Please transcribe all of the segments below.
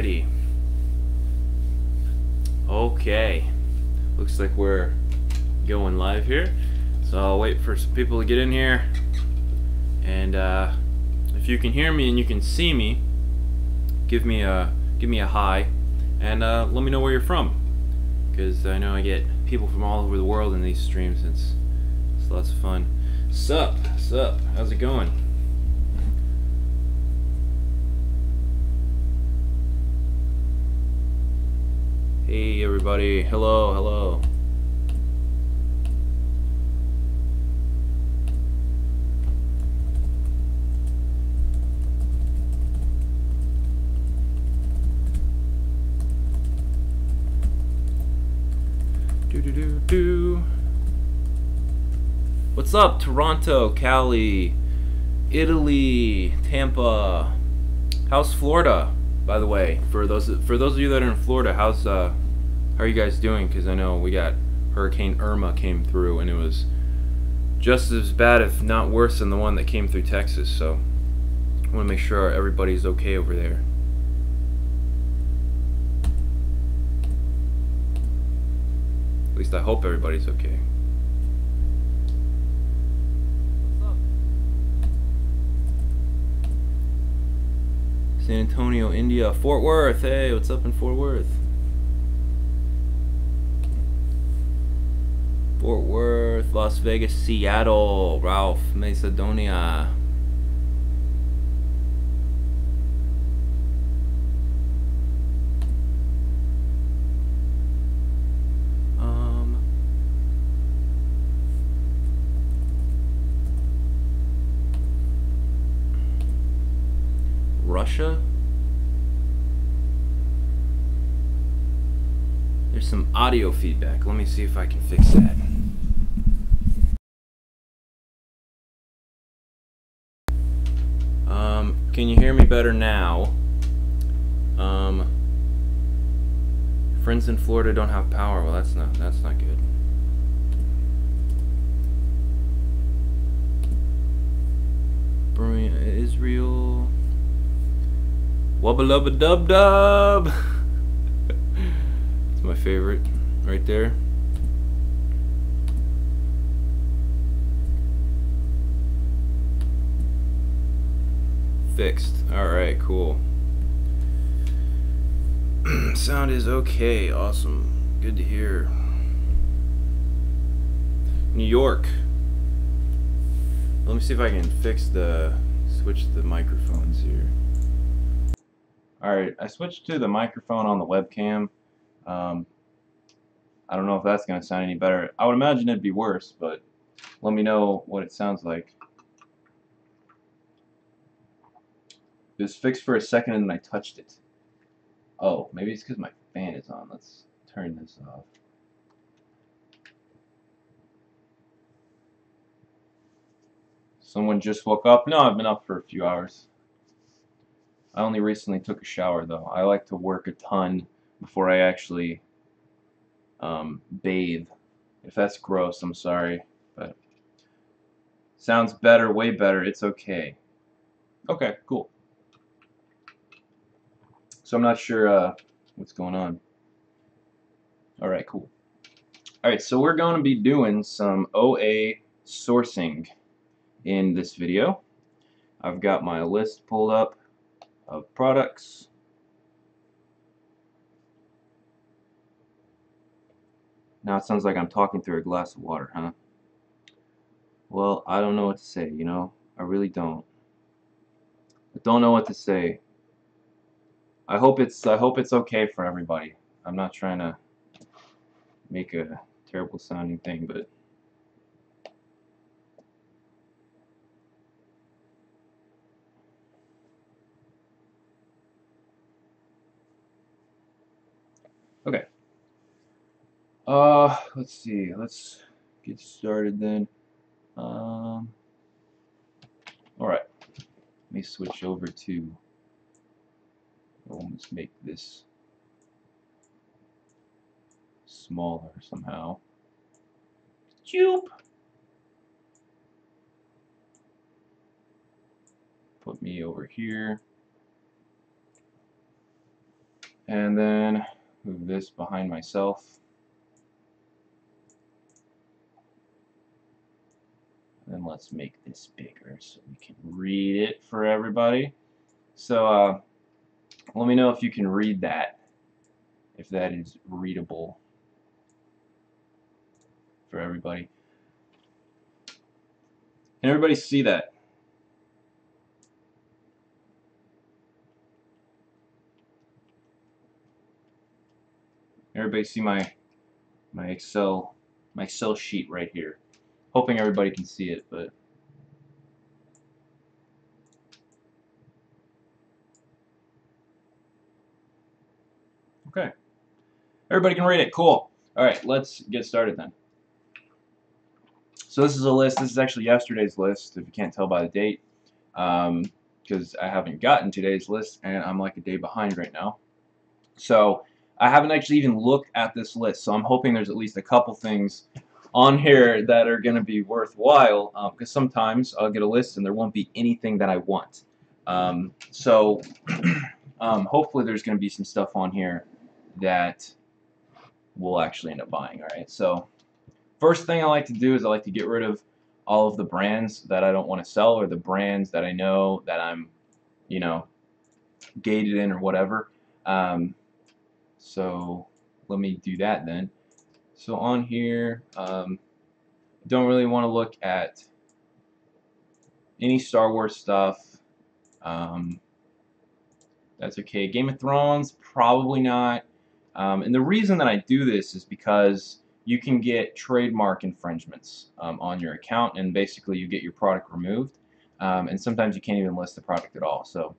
Alrighty. Okay. Looks like we're going live here. So I'll wait for some people to get in here. And if you can hear me and you can see me, give me a hi, and let me know where you're from, because I know I get people from all over the world in these streams. It's lots of fun. Sup? How's it going? Hey everybody, hello. What's up, Toronto, Cali, Italy, Tampa? How's Florida, by the way? For those of you that are in Florida, how are you guys doing? Because I know we got Hurricane Irma came through, and it was just as bad, if not worse, than the one that came through Texas. So I want to make sure everybody's okay over there. At least I hope everybody's okay. San Antonio, India, Fort Worth. Hey, what's up in Fort Worth? Fort Worth, Las Vegas, Seattle, Ralph, Macedonia. Russia? There's some audio feedback. Let me see if I can fix that. Can you hear me better now? Friends in Florida don't have power. Well, that's not good. Israel. Wubba lubba dub dub. It's my favorite right there. Fixed. Alright, cool. Sound is okay. Awesome. Good to hear. New York. Let me see if I can switch the microphones here. Alright, I switched to the microphone on the webcam. I don't know if that's going to sound any better. I would imagine it'd be worse, but let me know what it sounds like. It was fixed for a second and then I touched it. Oh, maybe it's because my fan is on. Let's turn this off. Someone just woke up? No, I've been up for a few hours. I only recently took a shower, though. I like to work a ton before I actually bathe. If that's gross, I'm sorry, but sounds better, way better. It's okay. Okay, cool. So I'm not sure what's going on. Alright, cool. Alright, so we're going to be doing some OA sourcing in this video. I've got my list pulled up of products. Now it sounds like I'm talking through a glass of water, huh? Well, I don't know what to say, you know? I really don't. I don't know what to say. I hope it's okay for everybody. I'm not trying to make a terrible sounding thing, but okay. Let's see. Let's get started then. All right. Let me switch over to. Let's make this smaller somehow. Choop. Put me over here. And then move this behind myself. And then let's make this bigger so we can read it for everybody. So let me know if you can read that, if that is readable for everybody. Can everybody see that? Everybody see my Excel sheet right here. Hoping everybody can see it, but okay. Everybody can read it. Cool. All right, let's get started then. So this is a list. This is actually yesterday's list, if you can't tell by the date, because I haven't gotten today's list, and I'm like a day behind right now. So I haven't actually even looked at this list. So I'm hoping there's at least a couple things on here that are going to be worthwhile, because sometimes I'll get a list and there won't be anything that I want. Hopefully there's going to be some stuff on here that we'll actually end up buying. All right. So first thing I like to do is I like to get rid of all of the brands that I don't want to sell, or the brands that I know that I'm, gated in or whatever. So let me do that then. So on here, don't really want to look at any Star Wars stuff. That's okay. Game of Thrones, probably not. And the reason that I do this is because you can get trademark infringements on your account, and basically you get your product removed. And sometimes you can't even list the product at all. So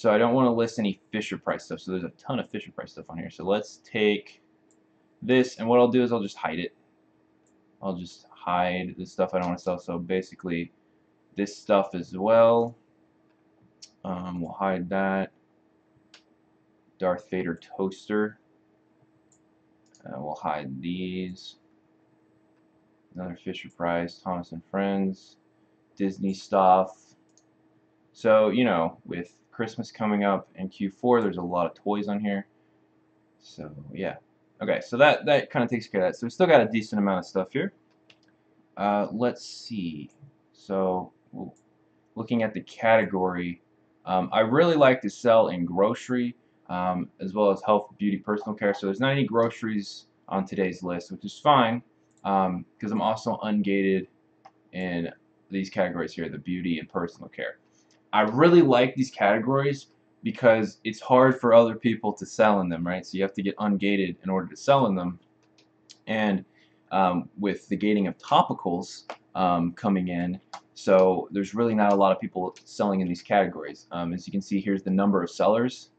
I don't want to list any Fisher Price stuff. So there's a ton of Fisher Price stuff on here. So let's take this, and what I'll do is I'll just hide it. I'll just hide the stuff I don't want to sell. So basically this stuff as well. We'll hide that. Darth Vader toaster. We'll hide these. Another Fisher Price, Thomas and Friends, Disney stuff. So, with Christmas coming up in Q4, there's a lot of toys on here. So, yeah. Okay, so that kind of takes care of that. So, we still got a decent amount of stuff here. Let's see. So, looking at the category, I really like to sell in grocery, as well as health, beauty, personal care. So there's not any groceries on today's list, which is fine, because I'm also ungated in these categories here, the beauty and personal care. I really like these categories because it's hard for other people to sell in them, right? So you have to get ungated in order to sell in them. And with the gating of topicals coming in, so there's really not a lot of people selling in these categories. As you can see, here's the number of sellers.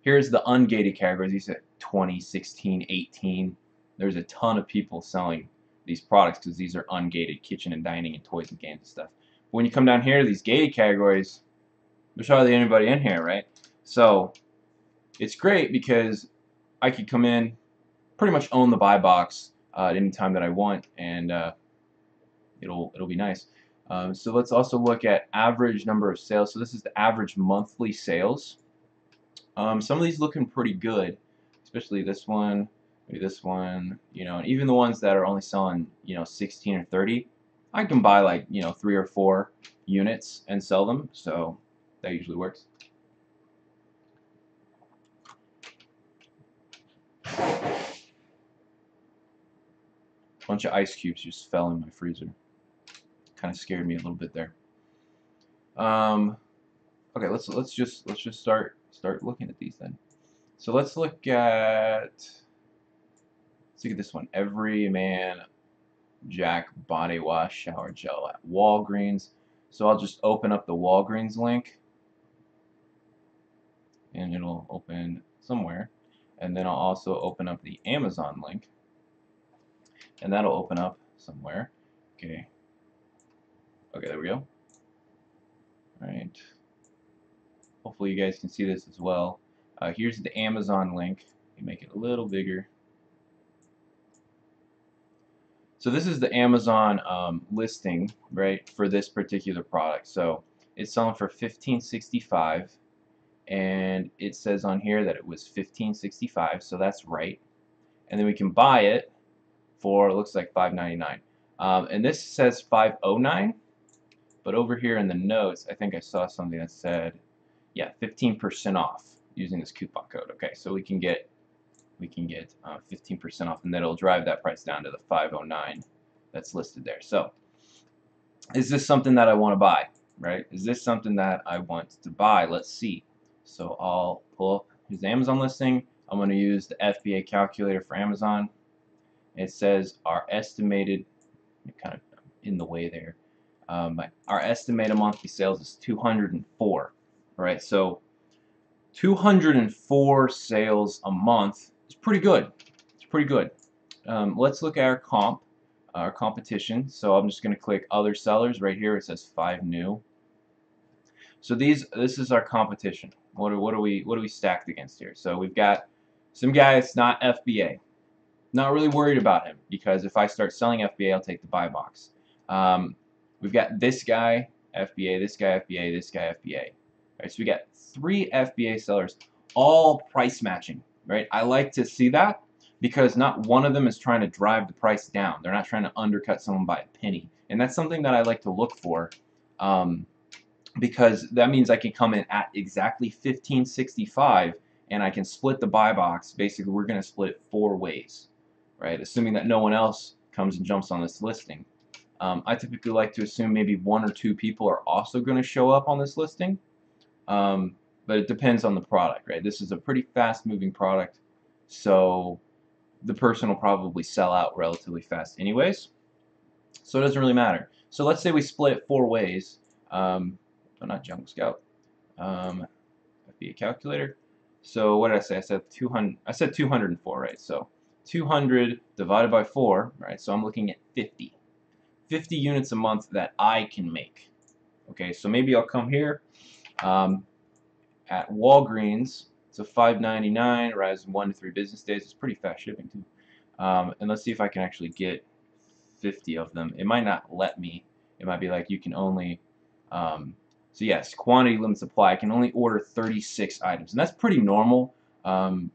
Here's the ungated categories. These are 20, 16, 18. There's a ton of people selling these products because these are ungated, kitchen and dining and toys and games and stuff. But when you come down here to these gated categories, there's hardly anybody in here, right? So it's great because I could come in, pretty much own the buy box at any time that I want, and it'll be nice. So let's also look at average number of sales. So this is the average monthly sales. Some of these looking pretty good, especially this one, maybe this one, and even the ones that are only selling, 16 or 30. I can buy like, 3 or 4 units and sell them, so that usually works. Bunch of ice cubes just fell in my freezer. Kind of scared me a little bit there. Okay, let's just start looking at these then. So let's look at this one. Everyman Jack body wash shower gel at Walgreens. So I'll just open up the Walgreens link, and it'll open somewhere, and then I'll also open up the Amazon link, and that'll open up somewhere. Okay, there we go. Alright, hopefully you guys can see this as well. Here's the Amazon link. Let me make it a little bigger. So this is the Amazon listing, right, for this particular product. So it's selling for $15.65, and it says on here that it was $15.65, so that's right. And then we can buy it for, it looks like $5.99. And this says $5.09, but over here in the notes, I think I saw something that said, yeah, 15% off using this coupon code. Okay, so we can get 15% off, and that'll drive that price down to the $5.09 that's listed there. So, is this something that I want to buy? Right? Is this something that I want to buy? Let's see. So I'll pull up his Amazon listing. I'm going to use the FBA calculator for Amazon. It says our estimated, kind of in the way there, our estimated monthly sales is 204. All right, so 204 sales a month is pretty good. It's pretty good. Let's look at our competition. So I'm just going to click other sellers right here. It says 5 new. So this is our competition. What are we stacked against here? So we've got some guy that's not FBA. Not really worried about him, because if I start selling FBA, I'll take the buy box. We've got this guy FBA, this guy FBA, this guy FBA. Right, so we got 3 FBA sellers, all price matching. Right, I like to see that, because not one of them is trying to drive the price down. They're not trying to undercut someone by a penny, and that's something that I like to look for. Because that means I can come in at exactly $15.65, and I can split the buy box. Basically, we're going to split it 4 ways, right? Assuming that no one else comes and jumps on this listing. I typically like to assume maybe 1 or 2 people are also going to show up on this listing, but it depends on the product, right? This is a pretty fast-moving product, so the person will probably sell out relatively fast anyways, so it doesn't really matter. So let's say we split it 4 ways. Not Jungle Scout. FBA calculator. So what did I say? I said 200. I said 204, right? So 200 divided by 4, right? So I'm looking at 50. 50 units a month that I can make. Okay, so maybe I'll come here at Walgreens. It's a $5.99. Arrives in 1 to 3 business days. It's pretty fast shipping too. And let's see if I can actually get 50 of them. It might not let me. It might be like you can only. So yes, quantity limit supply. I can only order 36 items, and that's pretty normal.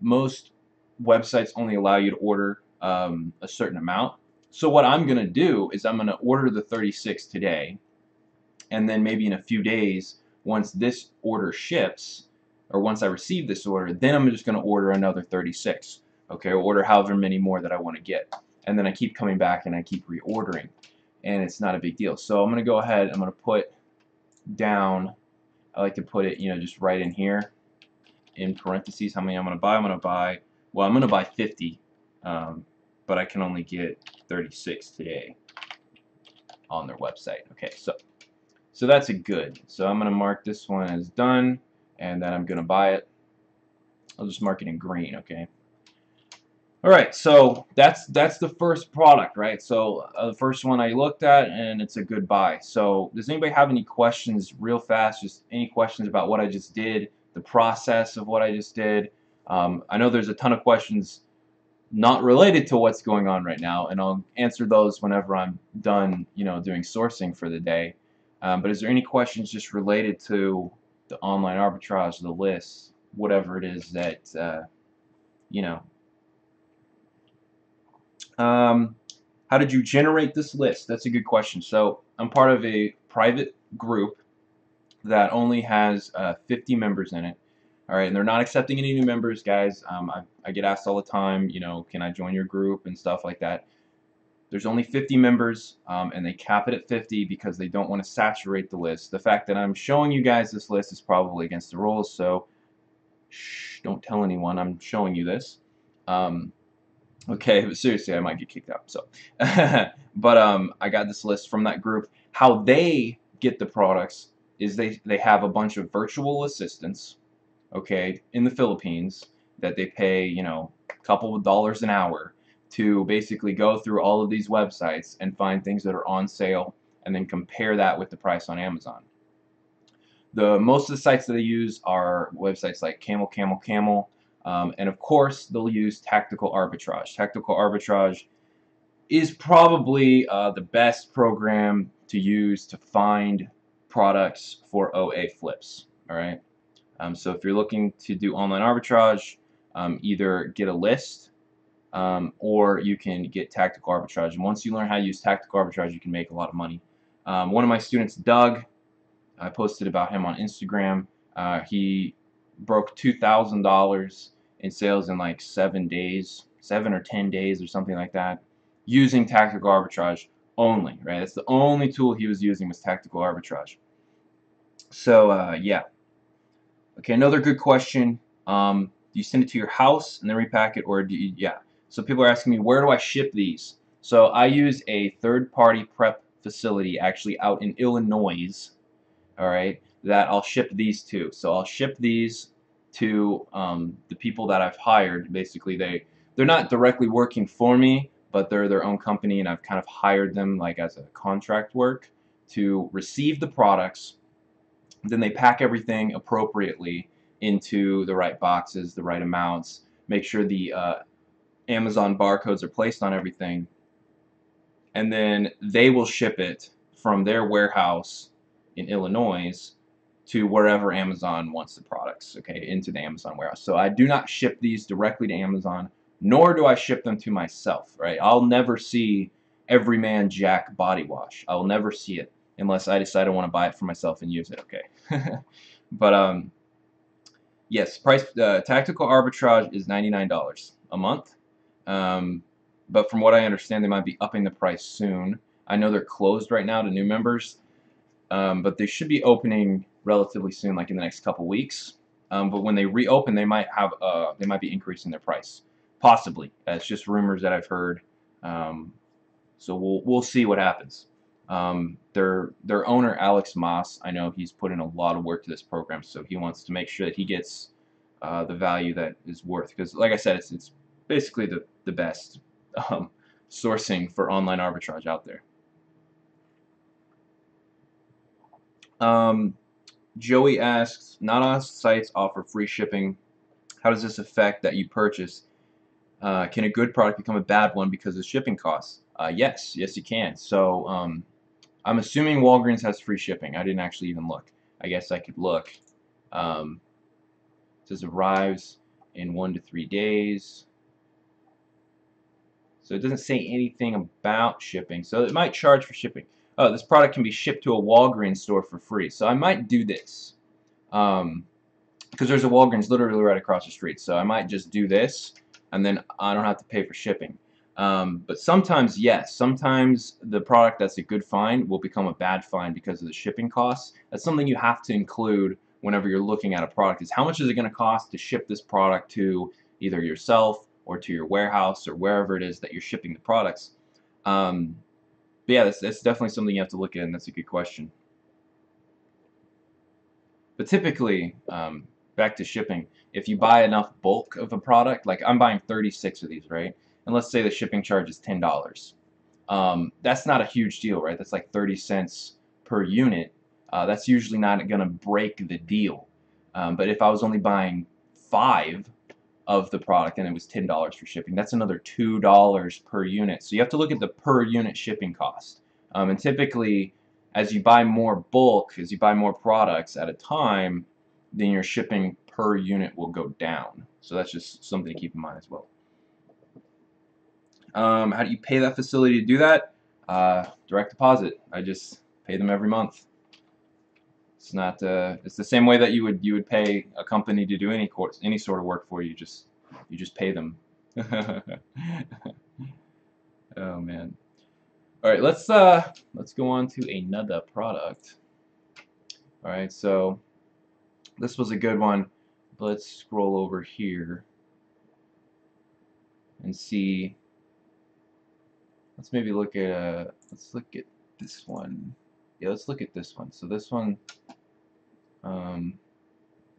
Most websites only allow you to order a certain amount. So what I'm going to do is I'm going to order the 36 today, and then maybe in a few days, once this order ships, or once I receive this order, then I'm just going to order another 36. Okay, or order however many more that I want to get, and then I keep coming back and I keep reordering, and it's not a big deal. So I'm going to go ahead. I'm going to put down, I like to put it, just right in here in parentheses how many I'm going to buy. I'm going to buy 50, but I can only get 36 today on their website. Okay, so that's a good. So I'm going to mark this one as done, and then I'm going to buy it. I'll just mark it in green. Okay. Alright, so that's the first product, right? So the first one I looked at, and it's a good buy. So does anybody have any questions real fast? Just any questions about what I just did, the process of what I just did? I know there's a ton of questions not related to what's going on right now, and I'll answer those whenever I'm done, doing sourcing for the day. But is there any questions just related to the online arbitrage, the lists, whatever it is that, how did you generate this list? That's a good question. So I'm part of a private group that only has 50 members in it. All right, and they're not accepting any new members, guys. I get asked all the time, can I join your group and stuff like that. There's only 50 members, and they cap it at 50 because they don't want to saturate the list. The fact that I'm showing you guys this list is probably against the rules, so shh, don't tell anyone I'm showing you this. Okay, but seriously, I might get kicked out. So, but I got this list from that group. How they get the products is they have a bunch of virtual assistants, okay, in the Philippines that they pay, a couple of dollars an hour to basically go through all of these websites and find things that are on sale and then compare that with the price on Amazon. Most of the sites that they use are websites like Camel, and of course they'll use Tactical Arbitrage. Tactical Arbitrage is probably the best program to use to find products for OA flips. All right, So if you're looking to do online arbitrage, either get a list or you can get tactical arbitrage. And once you learn how to use tactical arbitrage, you can make a lot of money. One of my students, Doug, I posted about him on Instagram. He broke $2,000 in sales in like 7 days, 7 or 10 days or something like that, using tactical arbitrage only, right? That's the only tool he was using was tactical arbitrage. So yeah. Okay, another good question. Do you send it to your house and then repack it, or do you, yeah. So people are asking me, where do I ship these? So I use a third-party prep facility actually out in Illinois, all right, that I'll ship these to. So I'll ship these to the people that I've hired. Basically, they're not directly working for me, but they're their own company, and I've kind of hired them like as a contract work to receive the products. Then they pack everything appropriately into the right boxes, the right amounts, make sure the Amazon barcodes are placed on everything, and then they will ship it from their warehouse in Illinois to wherever Amazon wants the products, okay, into the Amazon warehouse. So I do not ship these directly to Amazon, nor do I ship them to myself, right? I'll never see Everyman Jack body wash. I will never see it unless I decide I want to buy it for myself and use it, okay? But yes, price tactical arbitrage is $99 a month. But from what I understand, they might be upping the price soon. I know they're closed right now to new members, but they should be opening relatively soon, like in the next couple weeks. But when they reopen, they might be increasing their price, possibly. It's just rumors that I've heard. So we'll see what happens. Their owner, Alex Moss, I know he's put in a lot of work to this program, so he wants to make sure that he gets the value that is worth. Because, like I said, it's basically the best sourcing for online arbitrage out there. Joey asks, not all sites offer free shipping. How does this affect that you purchase? Can a good product become a bad one because of shipping costs? Yes, you can. So I'm assuming Walgreens has free shipping. I didn't actually even look. I guess I could look. It says arrives in 1 to 3 days. So it doesn't say anything about shipping. So it might charge for shipping. Oh, this product can be shipped to a Walgreens store for free. So I might do this. Because there's a Walgreens literally right across the street. So I might just do this, and then I don't have to pay for shipping. But sometimes, yes, sometimes the product that's a good find will become a bad find because of the shipping costs. That's something you have to include whenever you're looking at a product, is how much is it going to cost to ship this product to either yourself or to your warehouse or wherever it is that you're shipping the products. But yeah, that's definitely something you have to look at, and that's a good question. But typically, back to shipping, if you buy enough bulk of a product, like I'm buying 36 of these, right? And let's say the shipping charge is $10. That's not a huge deal, right? That's like 30 cents per unit. That's usually not going to break the deal. But if I was only buying 5 of the product and it was $10 for shipping, that's another $2 per unit. So you have to look at the per unit shipping cost. And typically, as you buy more bulk, as you buy more products at a time, then your shipping per unit will go down. So that's just something to keep in mind as well. How do you pay that facility to do that? Direct deposit. I just pay them every month. It's not. It's the same way that you would pay a company to do any sort of work for you. You just pay them. Oh man. All right, let's go on to another product. All right, so this was a good one. Let's scroll over here and see. Let's maybe look at this one. Yeah, let's look at this one. So this one,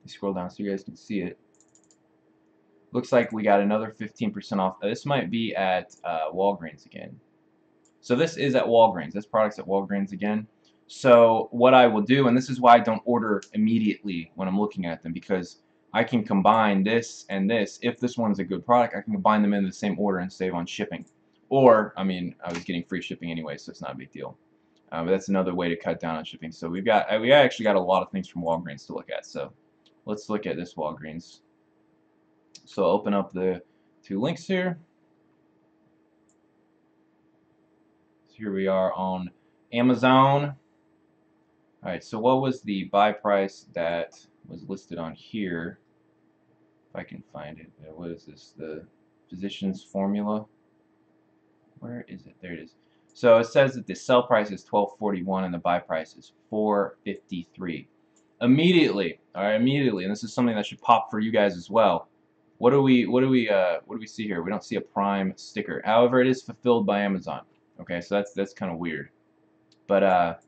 scroll down so you guys can see it. Looks like we got another 15% off. This might be at Walgreens again. So this is at Walgreens. This product's at Walgreens again. So what I will do, and this is why I don't order immediately when I'm looking at them, because I can combine this and this. If this one's a good product, I can combine them in the same order and save on shipping. Or, I mean, I was getting free shipping anyway, so it's not a big deal. But that's another way to cut down on shipping. So we actually got a lot of things from Walgreens to look at. So let's look at this Walgreens. So I'll open up the two links here. So here we are on Amazon. Alright, so what was the buy price that was listed on here? If I can find it. What is this? The physician's formula? Where is it? There it is. So it says that the sell price is $12.41 and the buy price is $4.53. Immediately, all right, immediately, and this is something that should pop for you guys as well. What do we see here? We don't see a Prime sticker. However, it is fulfilled by Amazon. Okay, so that's kind of weird. But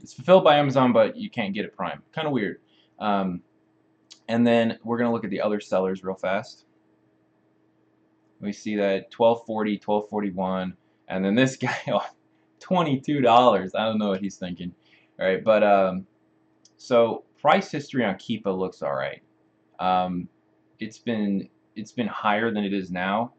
it's fulfilled by Amazon, but you can't get it Prime. Kind of weird. And then we're gonna look at the other sellers real fast. We see that 12.40, 12.41, and then this guy, oh, $22. I don't know what he's thinking. All right, but so price history on Keepa looks all right. It's been higher than it is now.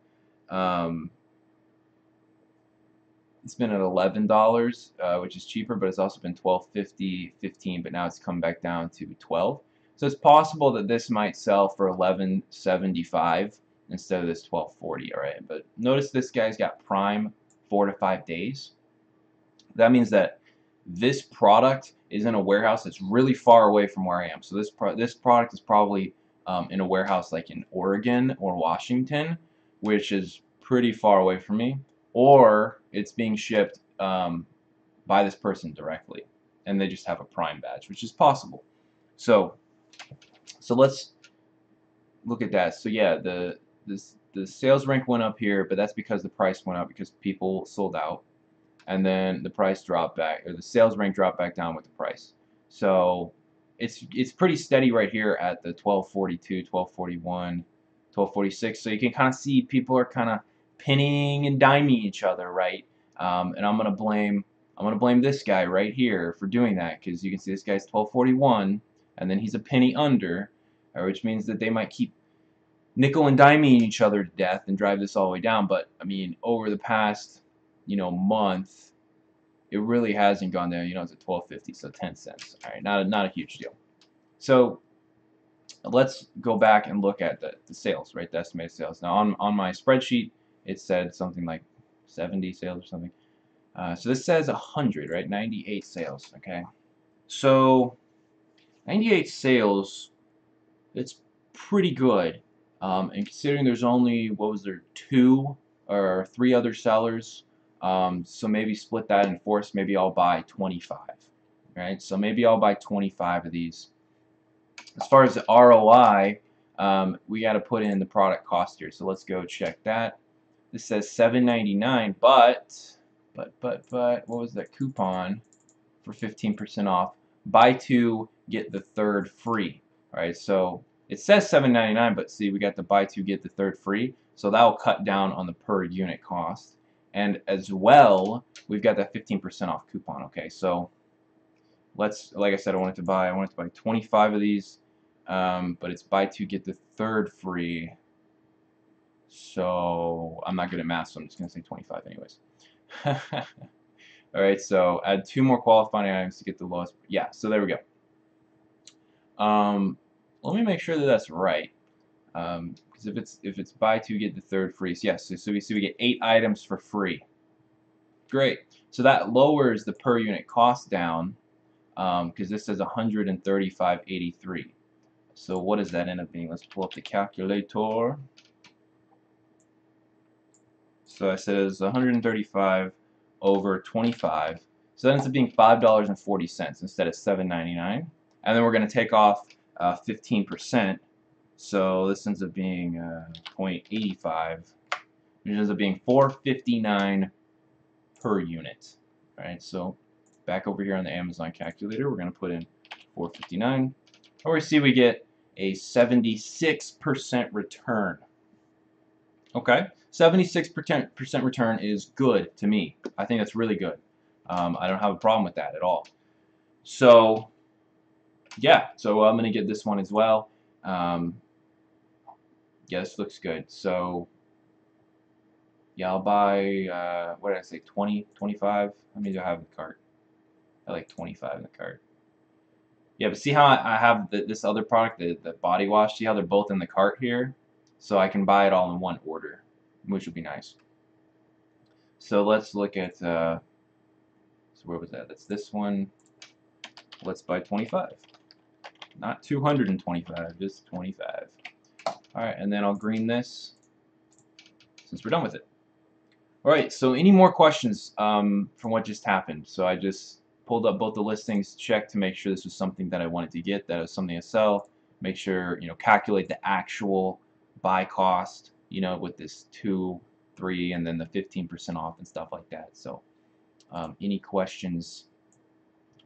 It's been at $11, which is cheaper, but it's also been $12.50, $15, but now it's come back down to $12. So it's possible that this might sell for $11.75 instead of this $12.40. All right, but notice this guy's got Prime 4 to 5 days. That means that this product is in a warehouse that's really far away from where I am. So this product is probably in a warehouse like in Oregon or Washington, which is pretty far away from me, or it's being shipped by this person directly, and they just have a Prime badge, which is possible. So let's look at that. So yeah, the sales rank went up here, but that's because the price went up because people sold out, and then the price dropped back, or the sales rank dropped back down with the price. So it's pretty steady right here at the 12.42, 12.41, 12.46. So you can kind of see people are kind of pinning and diming each other, right? And I'm gonna blame this guy right here for doing that, because you can see this guy's 12.41, and then he's a penny under, which means that they might keep nickel and diming each other to death and drive this all the way down. But I mean, over the past month, it really hasn't gone down. It's at 12.50, so 10 cents. All right, not a huge deal. So let's go back and look at the sales, right? The estimated sales. Now on my spreadsheet, it said something like 70 sales or something. So this says 100, right? 98 sales. Okay, so 98 sales, it's pretty good. And considering there's only, what was there, 2 or 3 other sellers, so maybe split that in 4. So maybe I'll buy 25, right? So maybe I'll buy 25 of these. As far as the ROI, we got to put in the product cost here. So let's go check that. This says $7.99, but what was that coupon for 15% off? Buy 2, get the 3rd free. All right, so it says $7.99, but see, we got the buy 2, get the 3rd free. So that will cut down on the per unit cost. And as well, we've got that 15% off coupon. Okay, so let's, like I said, I wanted to buy 25 of these, but it's buy 2, get the 3rd free. So I'm not good at math, so I'm just gonna say 25 anyways. All right, so add 2 more qualifying items to get the lowest. Yeah, so there we go. Let me make sure that that's right, because if it's buy 2 get the 3rd free, so yes, so we see we get 8 items for free. Great. So that lowers the per unit cost down, because this says 135.83. So what does that end up being? Let's pull up the calculator. So I says 135 over 25. So that ends up being $5.40 instead of $7.99. And then we're going to take off 15%. So this ends up being 0.85, which ends up being $4.59 per unit. All right, so back over here on the Amazon calculator, we're going to put in $4.59. And we see we get a 76% return. Okay, 76% return is good to me. I think that's really good. I don't have a problem with that at all. So yeah, so I'm gonna get this one as well. Yeah, this looks good. So yeah, I'll buy, what did I say, 20, 25? How many do I have in the cart? I like 25 in the cart. Yeah, but see how I have this other product, the body wash. See how they're both in the cart here, so I can buy it all in one order, which would be nice. So let's look at. So where was that? That's this one. Let's buy 25. Not 225, just 25. Alright, and then I'll green this since we're done with it. Alright, so any more questions from what just happened? So I just pulled up both the listings, checked to make sure this was something that I wanted to get, that it was something to sell, make sure, calculate the actual buy cost, with this 2, 3, and then the 15% off and stuff like that. So any questions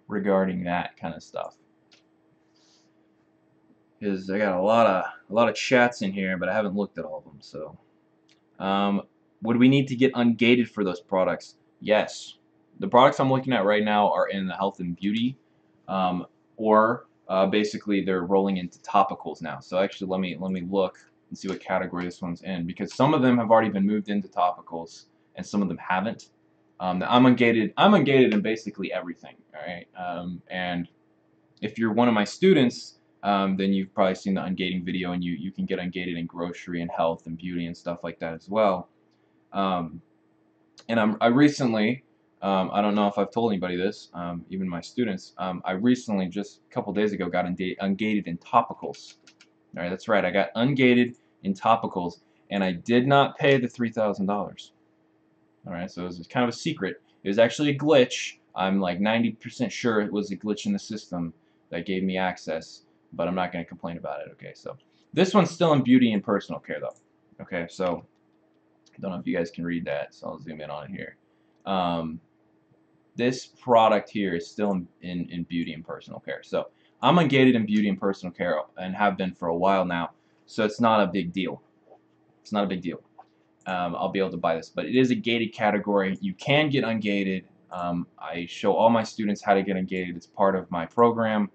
regarding that kind of stuff? Because I got a lot of chats in here, but I haven't looked at all of them. So, would we need to get ungated for those products? Yes. The products I'm looking at right now are in the health and beauty, or basically they're rolling into topicals now. So actually, let me look and see what category this one's in, because some of them have already been moved into topicals and some of them haven't. I'm ungated. I'm ungated in basically everything. All right, and if you're one of my students, then you've probably seen the ungating video, and you can get ungated in grocery and health and beauty and stuff like that as well. And I recently, I don't know if I've told anybody this, even my students, I recently, just a couple days ago, got ungated in topicals. All right, that's right, I got ungated in topicals, and I did not pay the $3,000. All right, so it was kind of a secret. It was actually a glitch. I'm like 90% sure it was a glitch in the system that gave me access, but I'm not going to complain about it. Okay, so this one's still in beauty and personal care though. Okay, so I don't know if you guys can read that, so I'll zoom in on it here. This product here is still in beauty and personal care. So I'm ungated in beauty and personal care and have been for a while now, so it's not a big deal. It's not a big deal. I'll be able to buy this, but it is a gated category. You can get ungated. I show all my students how to get ungated. It's part of my program,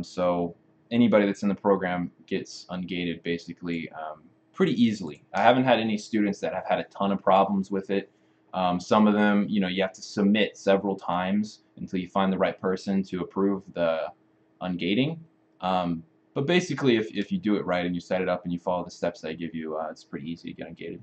so anybody that's in the program gets ungated basically pretty easily. I haven't had any students that have had a ton of problems with it. Some of them, you have to submit several times until you find the right person to approve the ungating. But basically, if you do it right and you set it up and you follow the steps that I give you, it's pretty easy to get ungated.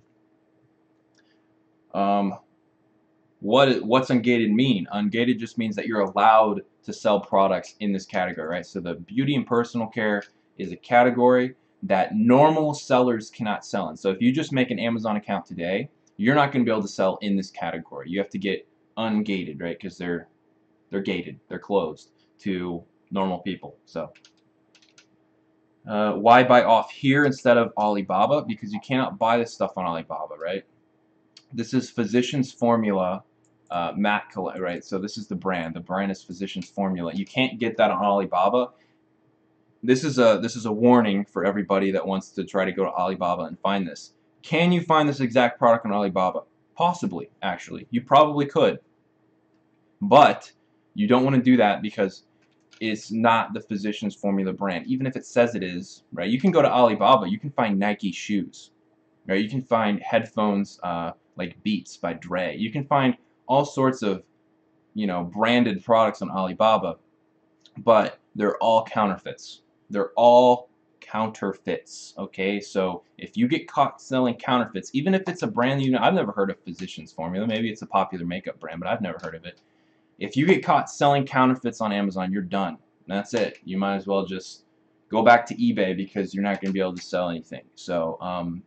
What's ungated mean? Ungated just means that you're allowed to sell products in this category, right? So the beauty and personal care is a category that normal sellers cannot sell in. So if you just make an Amazon account today, you're not going to be able to sell in this category. You have to get ungated, right? Because they're gated, they're closed to normal people. So why buy off here instead of Alibaba? Because you cannot buy this stuff on Alibaba, right? This is Physicians Formula Matte, right? So this is the brand. The brand is Physicians Formula. You can't get that on Alibaba. This is a warning for everybody that wants to try to go to Alibaba and find this. Can you find this exact product on Alibaba? Possibly, actually. You probably could. But you don't want to do that because it's not the Physicians Formula brand. Even if it says it is, right? You can go to Alibaba. You can find Nike shoes. Right? You can find headphones like Beats by Dre. You can find all sorts of, branded products on Alibaba, but they're all counterfeits. They're all counterfeits. Okay, so if you get caught selling counterfeits, even if it's a brand I've never heard of Physicians Formula. Maybe it's a popular makeup brand, but I've never heard of it. If you get caught selling counterfeits on Amazon, you're done. That's it. You might as well just go back to eBay because you're not going to be able to sell anything. So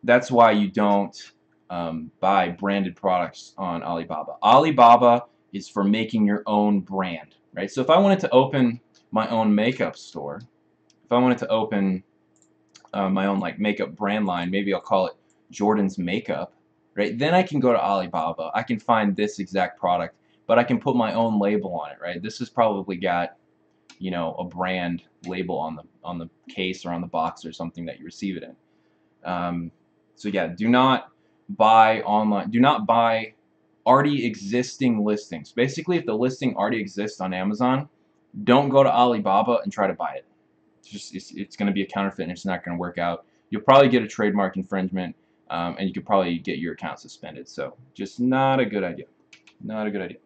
that's why you don't buy branded products on Alibaba. Alibaba is for making your own brand, right? So if I wanted to open my own makeup store, if I wanted to open my own makeup brand line, maybe I'll call it Jordan's Makeup, right? Then I can go to Alibaba. I can find this exact product, but I can put my own label on it, right? This has probably got, a brand label on the case or on the box or something that you receive it in. So yeah, do not buy online. Do not buy already existing listings. Basically, if the listing already exists on Amazon, don't go to Alibaba and try to buy it. It's going to be a counterfeit and it's not going to work out. You'll probably get a trademark infringement, and you could probably get your account suspended. So just not a good idea. Not a good idea.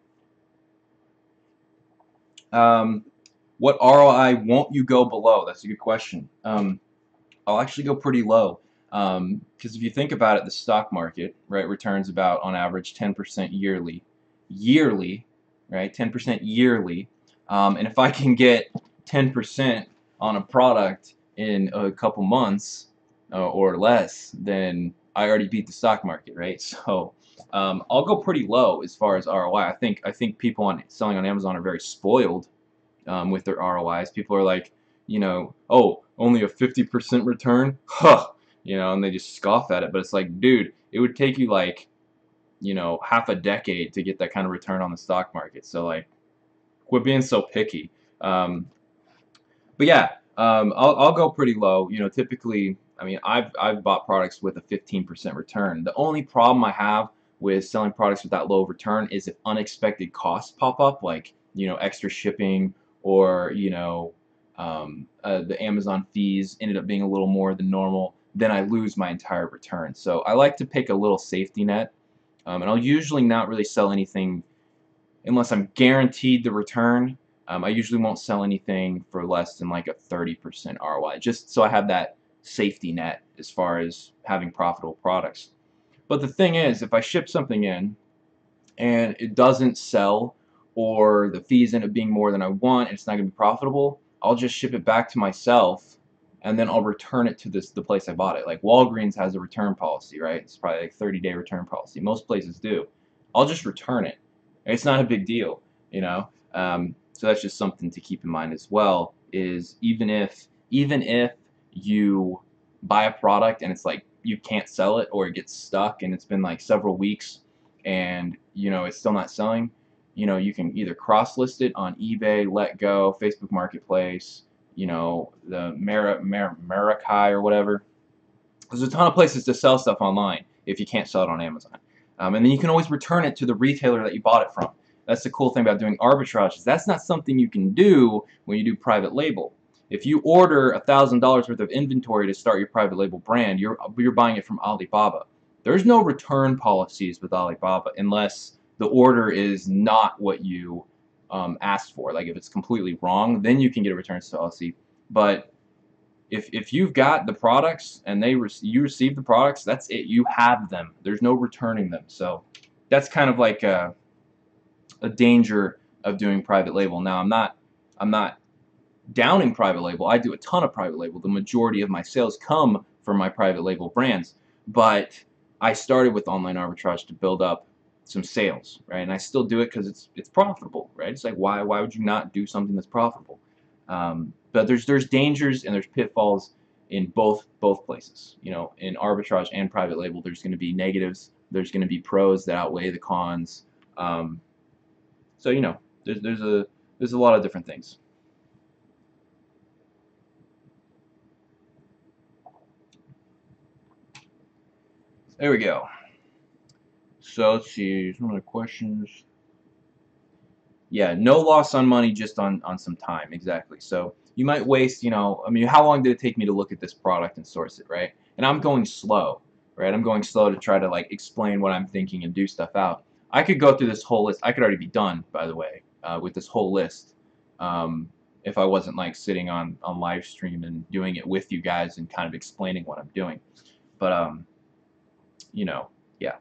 What ROI won't you go below? That's a good question. I'll actually go pretty low. Because if you think about it, the stock market, right, returns about on average 10% yearly. Yearly, right? 10% yearly. And if I can get 10% on a product in a couple months or less, then I already beat the stock market, right? So I'll go pretty low as far as ROI. I think people selling on Amazon are very spoiled with their ROIs. People are like, oh, only a 50% return? Huh. And they just scoff at it. But it's like, dude, it would take you like, half a decade to get that kind of return on the stock market. So like, quit being so picky. But yeah, I'll go pretty low. Typically, I mean, I've bought products with a 15% return. The only problem I have with selling products with that low return is if unexpected costs pop up, like extra shipping or the Amazon fees ended up being a little more than normal, then I lose my entire return. So I like to pick a little safety net, and I'll usually not really sell anything unless I'm guaranteed the return. I usually won't sell anything for less than like a 30% ROI, just so I have that safety net as far as having profitable products. But the thing is, if I ship something in and it doesn't sell, or the fees end up being more than I want and it's not going to be profitable, I'll just ship it back to myself and then I'll return it to the place I bought it. Like Walgreens has a return policy, right? It's probably like 30-day return policy. Most places do. I'll just return it. It's not a big deal, you know. So that's just something to keep in mind as well. Is even if you buy a product and it's like you can't sell it or it gets stuck and it's been like several weeks and it's still not selling, you can either cross list it on eBay, LetGo, Facebook Marketplace, the Marikai or whatever. There's a ton of places to sell stuff online if you can't sell it on Amazon. And then you can always return it to the retailer that you bought it from. That's the cool thing about doing arbitrage, is that's not something you can do when you do private label. If you order $1,000 worth of inventory to start your private label brand, you're buying it from Alibaba. There's no return policies with Alibaba unless the order is not what you asked for. Like if it's completely wrong, then you can get a returns policy. But if you've got the products and you receive the products, that's it. You have them. There's no returning them. So that's kind of like a danger of doing private label. Now I'm not downing private label. I do a ton of private label. The majority of my sales come from my private label brands, but I started with online arbitrage to build up some sales, right? And I still do it because it's profitable, right? It's like why would you not do something that's profitable? But there's dangers and there's pitfalls in both places. In arbitrage and private label, there's going to be negatives. There's going to be pros that outweigh the cons. So there's a lot of different things. There we go. So let's see, some other questions. Yeah, no loss on money, just on some time, exactly. So you might waste, I mean, how long did it take me to look at this product and source it, right? And I'm going slow, right? I'm going slow to try to like explain what I'm thinking and do stuff out. I could go through this whole list. I could already be done, by the way, with this whole list, if I wasn't like sitting on live stream and doing it with you guys and kind of explaining what I'm doing. But yeah.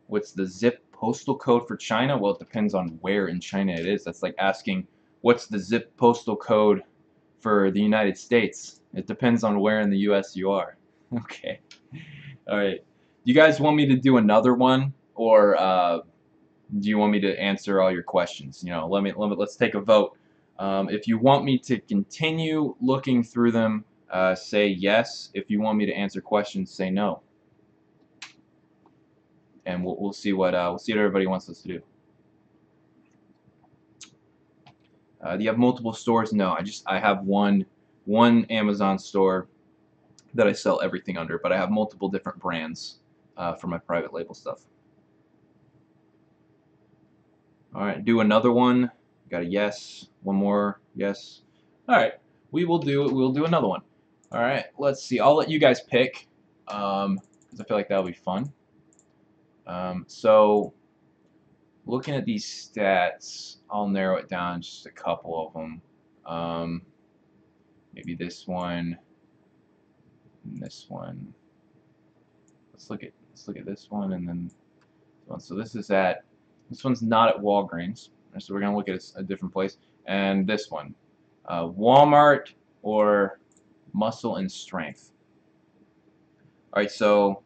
What's the zip postal code for China? Well, it depends on where in China it is. That's like asking, what's the zip postal code for the United States? It depends on where in the U.S. you are. Okay. All right. Do you guys want me to do another one, or do you want me to answer all your questions? Let's take a vote. If you want me to continue looking through them, say yes. If you want me to answer questions, say no. And we'll see what everybody wants us to do. Do you have multiple stores? No, I have one Amazon store that I sell everything under, but I have multiple different brands for my private label stuff. All right, do another one. Got a yes. One more yes. All right, we'll do another one. All right, let's see. I'll let you guys pick because I feel like that'll be fun. So looking at these stats, I'll narrow it down just a couple of them. Maybe this one and this one. Let's look at this one and then this one. So this one's not at Walgreens. So we're gonna look at a different place. And this one, Walmart or Muscle and Strength. All right, so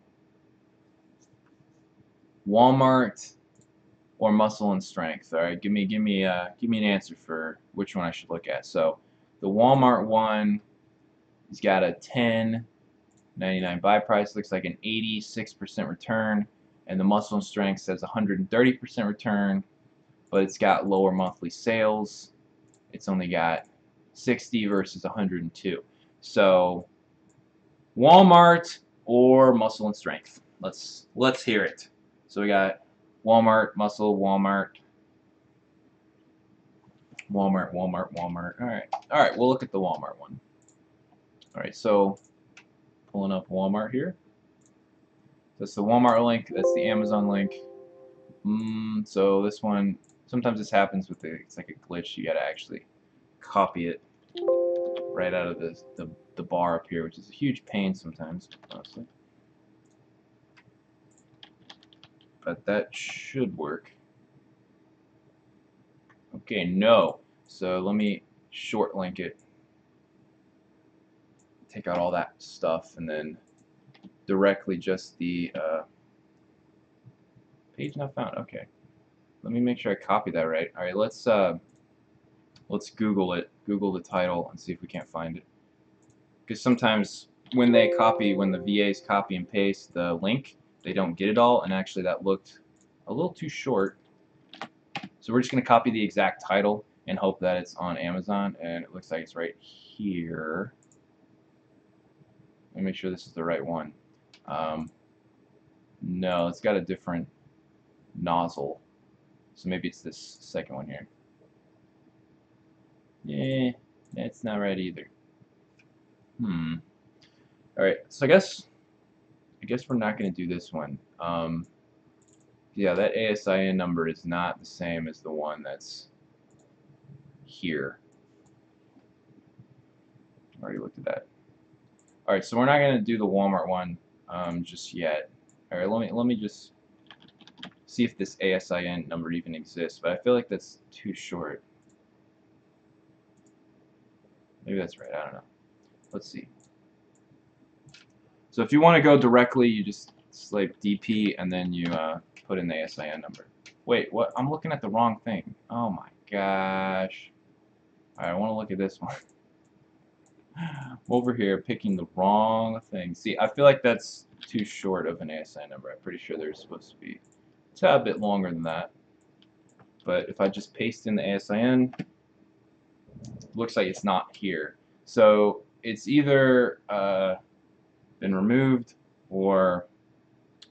Walmart or Muscle and Strength. All right, give me an answer for which one I should look at. So the Walmart one has got a 10.99 buy price, looks like an 86% return, and the Muscle and Strength says 130% return, but it's got lower monthly sales. It's only got 60 versus 102. So Walmart or Muscle and Strength. Let's hear it. So we got Walmart, Muscle, Walmart, Walmart, Walmart, Walmart. All right. We'll look at the Walmart one. All right. So pulling up Walmart here. That's the Walmart link. That's the Amazon link. So this one, sometimes this happens with it's like a glitch. You gotta actually copy it right out of the bar up here, which is a huge pain sometimes, honestly. But that should work. Okay, no. So let me short link it. Take out all that stuff and then directly just the page not found. Okay. Let me make sure I copy that right. All right, let's Google it. Google the title and see if we can't find it. Because sometimes when the VAs copy and paste the link, they don't get it all, and actually that looked a little too short. So we're just going to copy the exact title and hope that it's on Amazon, and it looks like it's right here. Let me make sure this is the right one. No, it's got a different nozzle. So maybe it's this second one here. Yeah, that's not right either. Alright, so I guess we're not going to do this one. Yeah, that ASIN number is not the same as the one that's here. Already looked at that. Alright, so we're not going to do the Walmart one just yet. Alright, let me just see if this ASIN number even exists, but I feel like that's too short. Maybe that's right, I don't know. Let's see. So if you want to go directly, you just select DP and then you put in the ASIN number. Wait, what? I'm looking at the wrong thing. Oh my gosh. Alright, I want to look at this one. I'm over here picking the wrong thing. See, I feel like that's too short of an ASIN number. I'm pretty sure there's supposed to be a tad bit longer than that. But if I just paste in the ASIN, looks like it's not here. So it's either been removed or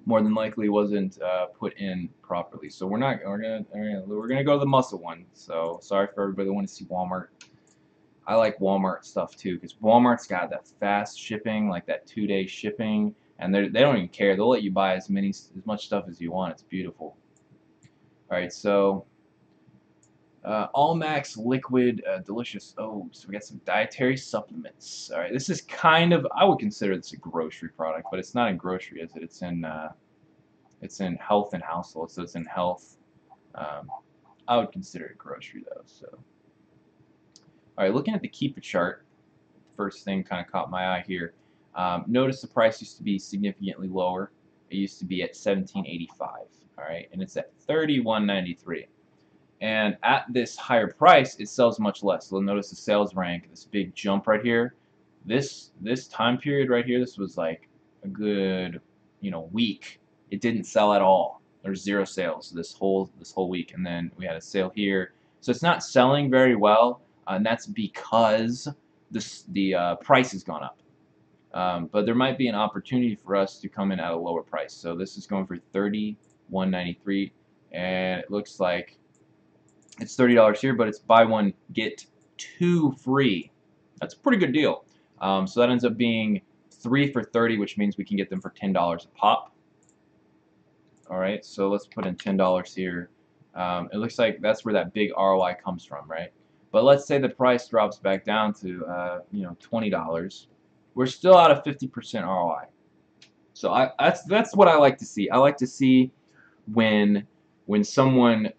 more than likely wasn't put in properly. So we're gonna go to the Muscle one. So sorry for everybody that want to see Walmart. I like Walmart stuff too because Walmart's got that fast shipping, like that 2-day shipping, and they don't even care. They'll let you buy as much stuff as you want. It's beautiful. All right, so All Max Liquid Delicious Oats. We got some dietary supplements. All right, this is kind of, I would consider this a grocery product, but it's not in grocery, is it? It's in health and household, so it's in health. I would consider it grocery though. So, all right, looking at the Keep It chart, first thing kind of caught my eye here. Notice the price used to be significantly lower. It used to be at $17.85. All right, and it's at $31.93. And at this higher price, it sells much less. So notice the sales rank, this big jump right here. This time period right here, this was like a good, week. It didn't sell at all. There's 0 sales this whole week, and then we had a sale here. So it's not selling very well, and that's because the price has gone up. But there might be an opportunity for us to come in at a lower price. So this is going for $31.93, and it looks like it's $30 here, but it's buy one get 2 free. That's a pretty good deal. So that ends up being 3 for $30, which means we can get them for $10 a pop. All right, so let's put in $10 here. It looks like that's where that big ROI comes from, right? But let's say the price drops back down to $20. We're still at a 50% ROI. So that's what I like to see. I like to see when someone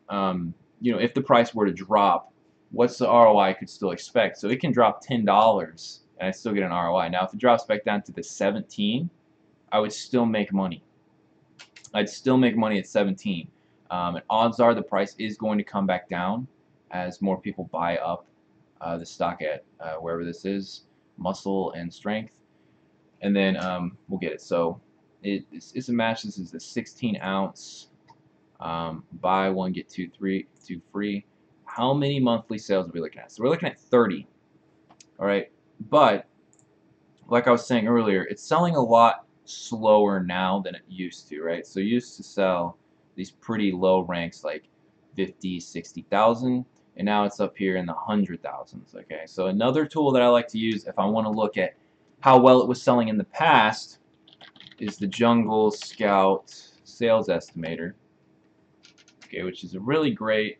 if the price were to drop, what's the ROI I could still expect? So it can drop $10 and I still get an ROI. Now if it drops back down to the 17, I would still make money. I'd still make money at 17. And odds are the price is going to come back down as more people buy up the stock at wherever this is, muscle and strength, and then we'll get it. So it's a match. This is the 16-ounce. Buy one get two free. How many monthly sales are we looking at? So we're looking at 30. All right, but like I was saying earlier, it's selling a lot slower now than it used to, right? So it used to sell these pretty low ranks like 50, 60,000, and now it's up here in the 100,000s. Okay, so another tool that I like to use if I want to look at how well it was selling in the past is the Jungle Scout Sales Estimator. Okay, which is a really great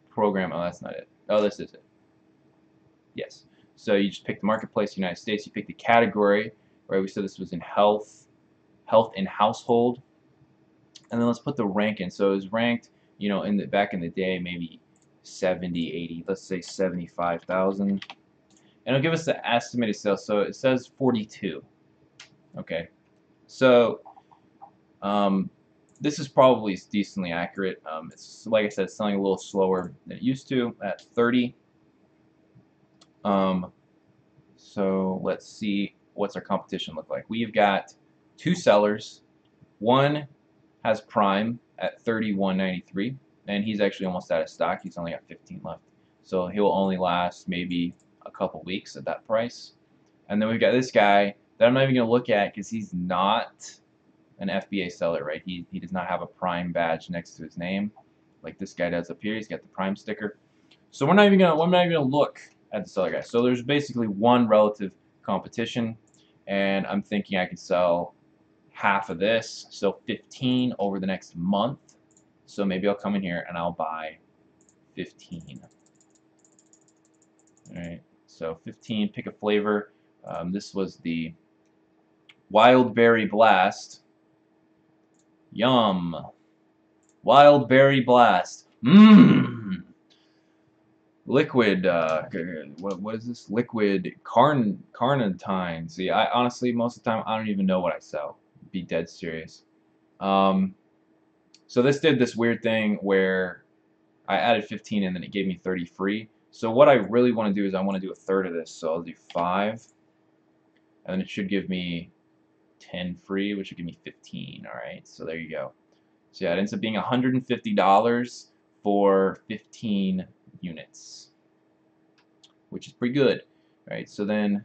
program. Oh, that's not it. Oh, this is it. Yes. So you just pick the marketplace, United States. You pick the category, right? We said this was in health and household, and then let's put the rank in. So it was ranked, back in the day, maybe 70, 80. Let's say 75,000, and it'll give us the estimated sales. So it says 42. Okay. So this is probably decently accurate. It's like I said, it's selling a little slower than it used to at 30. So let's see what's our competition look like. We've got two sellers. One has Prime at $31.93, and he's actually almost out of stock. He's only got 15 left, so he'll only last maybe a couple weeks at that price. And then we've got this guy that I'm not even going to look at because he's not an FBA seller, right? He does not have a Prime badge next to his name like this guy does up here. He's got the Prime sticker. So I'm not even gonna look at the seller guy. So there's basically one relative competition, and I'm thinking I could sell half of this, so 15 over the next month. So maybe I'll come in here and I'll buy 15. Alright, so 15, pick a flavor. This was the Wild Berry Blast. Yum. Wild Berry Blast. Mmm. Liquid, what is this? Liquid carnitine. See, I honestly, most of the time, I don't even know what I sell. Be dead serious. So this did this weird thing where I added 15 and then it gave me 30 free. So what I really want to do is I want to do a third of this. So I'll do 5, and then it should give me 10 free, which would give me 15. All right, so there you go. So yeah, it ends up being $150 for 15 units, which is pretty good. All right, so then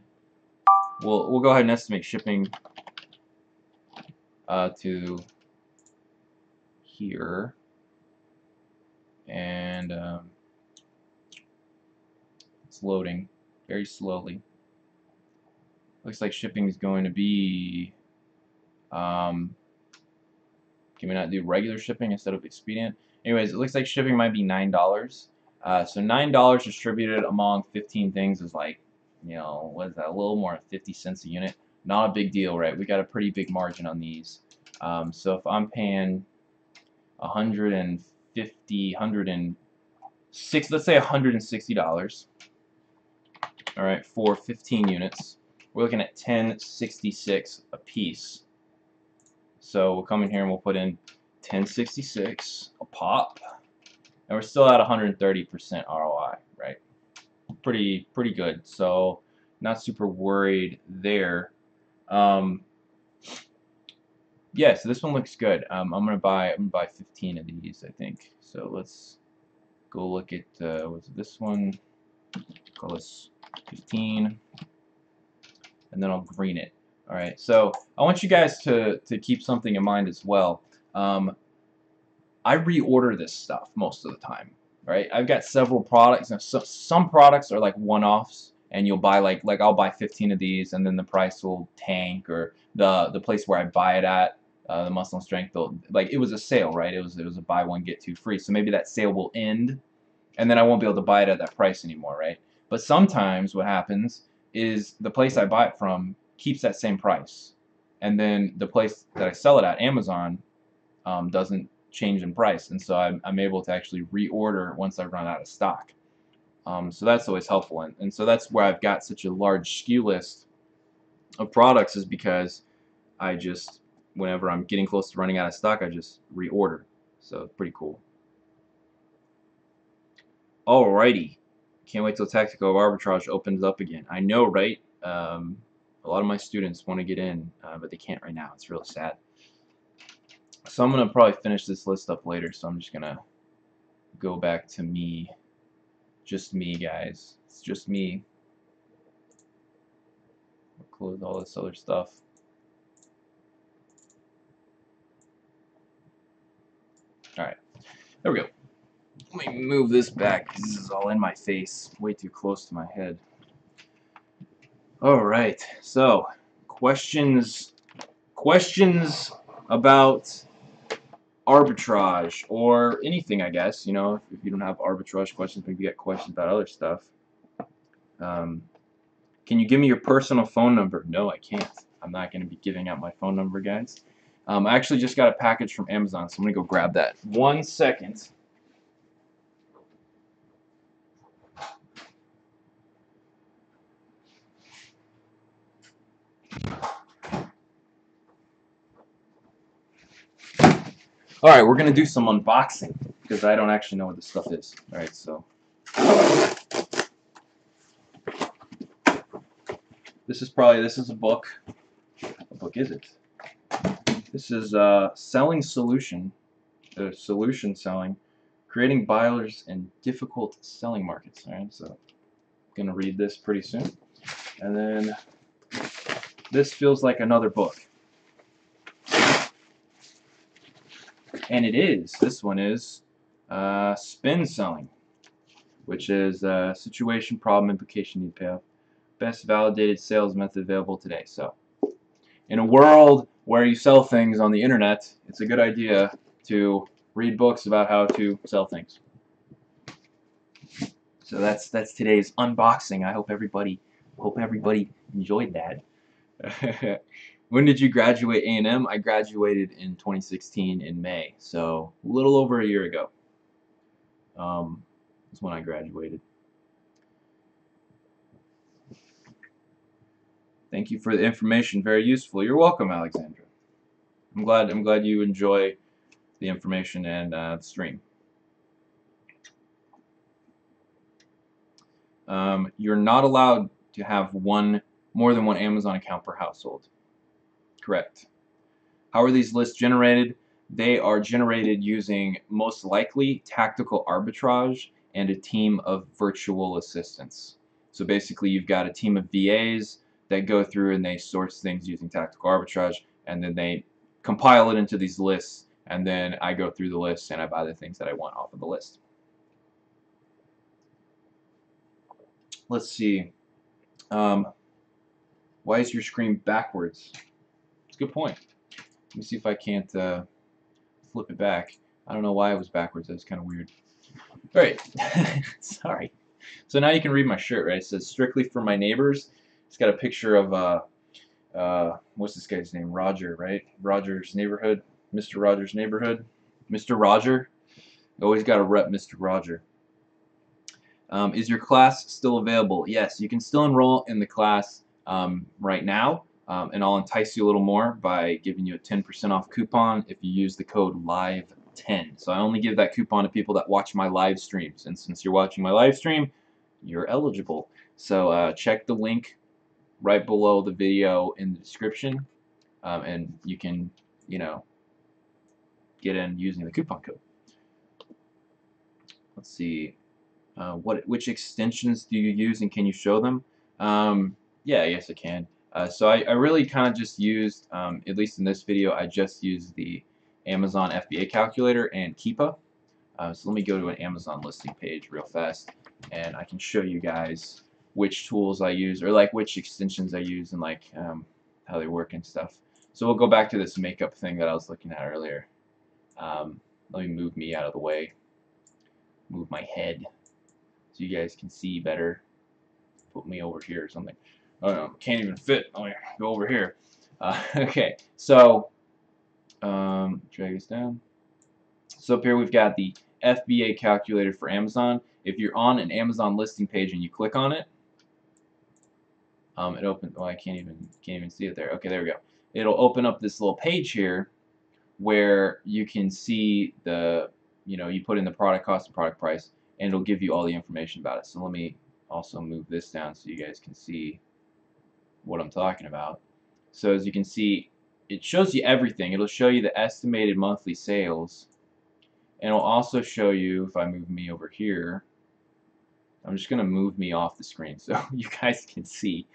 we'll go ahead and estimate shipping to here, and it's loading very slowly. Looks like shipping is going to be can we not do regular shipping instead of expedient? Anyways, it looks like shipping might be $9. So $9 distributed among 15 things is like, what is that? A little more than 50 cents a unit. Not a big deal, right? We got a pretty big margin on these. So if I'm paying 150, 106, let's say $160. All right, for 15 units, we're looking at $10.66 a piece. So we'll come in here and we'll put in $10.66 a pop, and we're still at 130% ROI, right? Pretty good. So not super worried there. Yeah, so this one looks good. I'm gonna buy 15 of these, I think. So let's go look at what's this one? Call this 15, and then I'll green it. All right. So I want you guys to keep something in mind as well. I reorder this stuff most of the time, right? I've got several products. Now, some products are like one-offs, and you'll buy like I'll buy 15 of these, and then the price will tank, or the place where I buy it at the Muscle and Strength, like it was a sale, right? It was a buy one get two free. So maybe that sale will end, and then I won't be able to buy it at that price anymore, right? But sometimes what happens is the place I buy it from keeps that same price, and then the place that I sell it at, Amazon, doesn't change in price, and so I'm able to actually reorder once I run out of stock. So that's always helpful, and so that's where I've got such a large SKU list of products, is because I just, whenever I'm getting close to running out of stock, I just reorder. So pretty cool. Alrighty, can't wait till Tactical Arbitrage opens up again. I know, right? A lot of my students want to get in, but they can't right now. It's really sad. So I'm gonna probably finish this list up later. So I'm just gonna go back to me, just me, guys. It's just me. I'll close all this other stuff. Alright, there we go. Let me move this back because this is all in my face, way too close to my head. Alright, so questions about arbitrage, or anything, I guess. You know, if you don't have arbitrage questions, maybe you get questions about other stuff. Can you give me your personal phone number? No, I can't. I'm not going to be giving out my phone number, guys. I actually just got a package from Amazon, so I'm going to go grab that. 1 second. Alright, we're going to do some unboxing, because I don't actually know what this stuff is. Alright, so this is a book. What book is it? This is Selling Solution, solution selling, creating buyers in difficult selling markets. Alright, so I'm going to read this pretty soon. And then this feels like another book. And it is. This one is spin selling, which is situation, problem, implication, need payoff. Best validated sales method available today. So, in a world where you sell things on the internet, it's a good idea to read books about how to sell things. So that's today's unboxing. I hope everybody enjoyed that. When did you graduate A&M? I graduated in 2016 in May, so a little over a year ago. Is when I graduated. Thank you for the information. Very useful. You're welcome, Alexandra. I'm glad you enjoy the information and the stream. You're not allowed to have more than one Amazon account per household. Correct. How are these lists generated? They are generated using, most likely, tactical arbitrage and a team of virtual assistants. So basically, you've got a team of VAs that go through and they source things using tactical arbitrage, and then they compile it into these lists, and then I go through the lists and I buy the things that I want off of the list. Let's see. Why is your screen backwards? It's a good point. Let me see if I can't flip it back. I don't know why it was backwards. That's kind of weird. All right. Sorry. So now you can read my shirt, right? It says strictly for my neighbors. It's got a picture of what's this guy's name? Roger, right? Roger's neighborhood. Mr. Rogers' neighborhood. Mr. Roger. Always got to rep Mr. Roger. Is your class still available? Yes, you can still enroll in the class right now, and I'll entice you a little more by giving you a 10% off coupon if you use the code LIVE10. So I only give that coupon to people that watch my live streams, and since you're watching my live stream, you're eligible. So check the link right below the video in the description, and you can, get in using the coupon code. Let's see. Which extensions do you use, and can you show them? Yeah, yes I can. So I really kind of just used, at least in this video, I just used the Amazon FBA calculator and Keepa. So let me go to an Amazon listing page real fast, and I can show you guys which tools I use, or like which extensions I use, and like how they work and stuff. So we'll go back to this makeup thing that I was looking at earlier. Let me move me out of the way. Move my head so you guys can see better. Put me over here or something. Oh no, can't even fit. Oh yeah, go over here. Okay, so drag this down. So up here we've got the FBA calculator for Amazon. If you're on an Amazon listing page and you click on it, it opens. Oh, I can't even see it there. Okay, there we go. It'll open up this little page here where you can see the, you put in the product cost and product price, and it'll give you all the information about it. So let me also move this down so you guys can see what I'm talking about. So as you can see, it shows you everything. It'll show you the estimated monthly sales, and it'll also show you, if I move me over here, I'm just going to move me off the screen so you guys can see.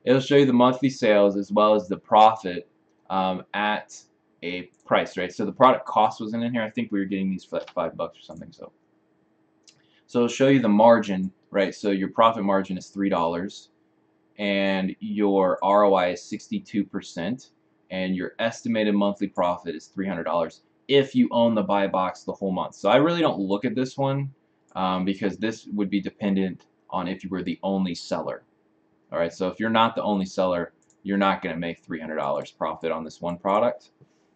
It'll show you the monthly sales as well as the profit at a price, right? So the product cost wasn't in here. I think we were getting these for like $5 or something. So it'll show you the margin, right? So your profit margin is $3, and your ROI is 62%, and your estimated monthly profit is $300 if you own the buy box the whole month. So I really don't look at this one because this would be dependent on if you were the only seller. All right, so if you're not the only seller, you're not going to make $300 profit on this one product.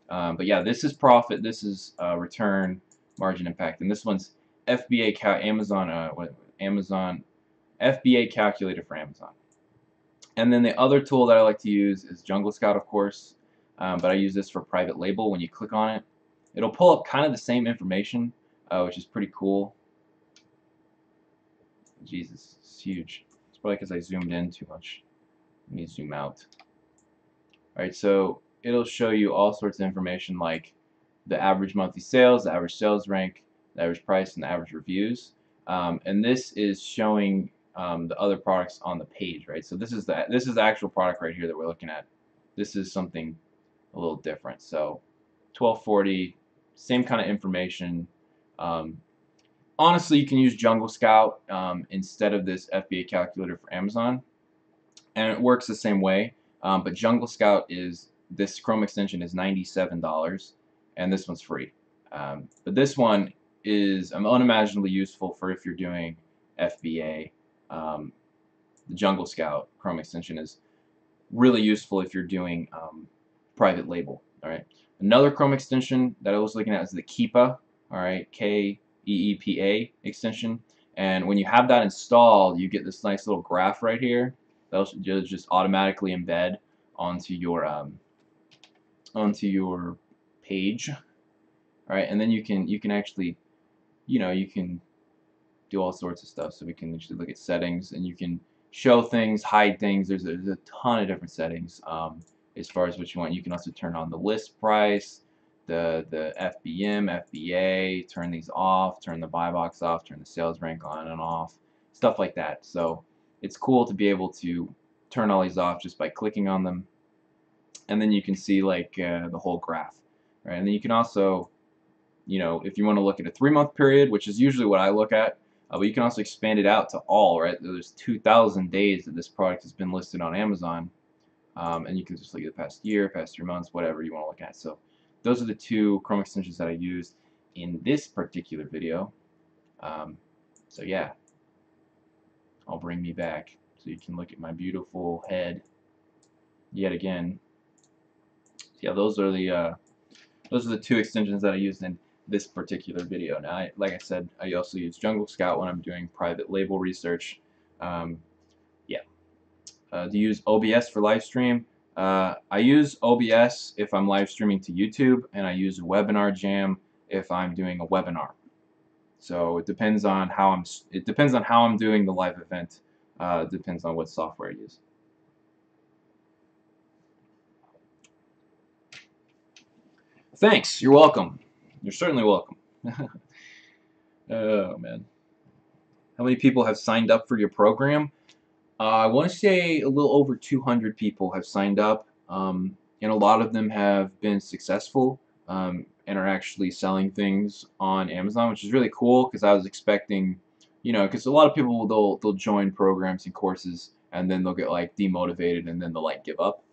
But yeah, this is profit. This is return, margin, impact, and this one's FBA Amazon FBA calculator for Amazon. And then the other tool that I like to use is Jungle Scout, of course, but I use this for private label. When you click on it, it'll pull up kind of the same information, which is pretty cool. Jesus, it's huge. It's probably because I zoomed in too much. Let me zoom out. Alright, so it'll show you all sorts of information like the average monthly sales, the average sales rank, the average price, and the average reviews. And this is showing the other products on the page, right? So this is the actual product right here that we're looking at. This is something a little different. So 1240, same kind of information. Honestly, you can use Jungle Scout instead of this FBA calculator for Amazon, and it works the same way. But Jungle Scout this Chrome extension is $97, and this one's free. But this one is unimaginably useful for if you're doing FBA. The Jungle Scout Chrome extension is really useful if you're doing private label. All right. Another Chrome extension that I was looking at is the Keepa. All right, KEEPA extension. And when you have that installed, you get this nice little graph right here that'll just automatically embed onto your page. All right, and then you can actually, you can do all sorts of stuff. So we can actually look at settings, and you can show things, hide things. There's a ton of different settings as far as what you want. You can also turn on the list price, the FBM, FBA, turn these off, turn the buy box off, turn the sales rank on and off, stuff like that. So it's cool to be able to turn all these off just by clicking on them, and then you can see like the whole graph, right? And then you can also, if you want to look at a 3-month period, which is usually what I look at, but you can also expand it out to all, right? There's 2,000 days that this product has been listed on Amazon, and you can just look at the past year, past 3 months, whatever you want to look at. So those are the 2 Chrome extensions that I used in this particular video. So yeah, I'll bring me back so you can look at my beautiful head yet again. So yeah, those are the 2 extensions that I used in this particular video. Now, like I said, I also use Jungle Scout when I'm doing private label research. To use OBS for live stream, I use OBS if I'm live streaming to YouTube, and I use Webinar Jam if I'm doing a webinar. So it depends on how I'm doing the live event. Depends on what software I use. Thanks. You're welcome. You're certainly welcome. Oh man, how many people have signed up for your program? I want to say a little over 200 people have signed up, and a lot of them have been successful and are actually selling things on Amazon, which is really cool because I was expecting, because a lot of people they'll join programs and courses and then they'll get like demotivated and then they'll like give up.